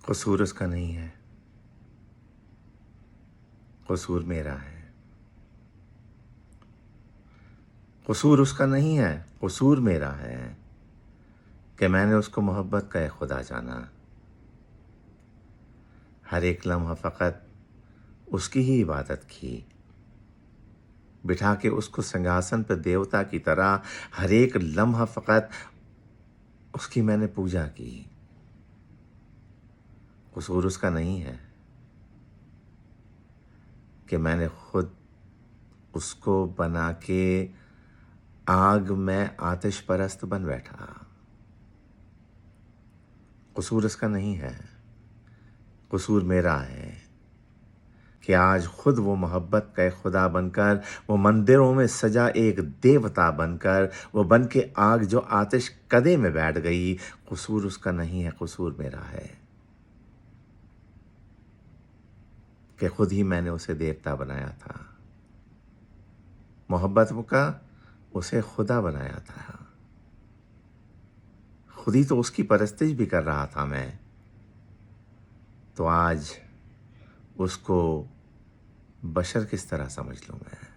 قصور اس کا نہیں ہے، قصور میرا ہے۔ قصور اس کا نہیں ہے، قصور میرا ہے کہ میں نے اس کو محبت کا ایک خدا جانا، ہر ایک لمحہ فقط اس کی ہی عبادت کی، بٹھا کے اس کو سنگھاسن پہ دیوتا کی طرح ہر ایک لمحہ فقط اس کی میں نے پوجا کی۔ قصور اس کا نہیں ہے کہ میں نے خود اس کو بنا کے آگ میں آتش پرست بن بیٹھا۔ قصور اس کا نہیں ہے، قصور میرا ہے کہ آج خود وہ محبت کا ایک خدا بن کر، وہ مندروں میں سجا ایک دیوتا بن کر، وہ بن کے آگ جو آتش کدے میں بیٹھ گئی، قصور اس کا نہیں ہے، قصور میرا ہے کہ خود ہی میں نے اسے دیوتا بنایا تھا، محبت کا اسے خدا بنایا تھا، خود ہی تو اس کی پرستش بھی کر رہا تھا میں، تو آج اس کو بشر کس طرح سمجھ لوں میں؟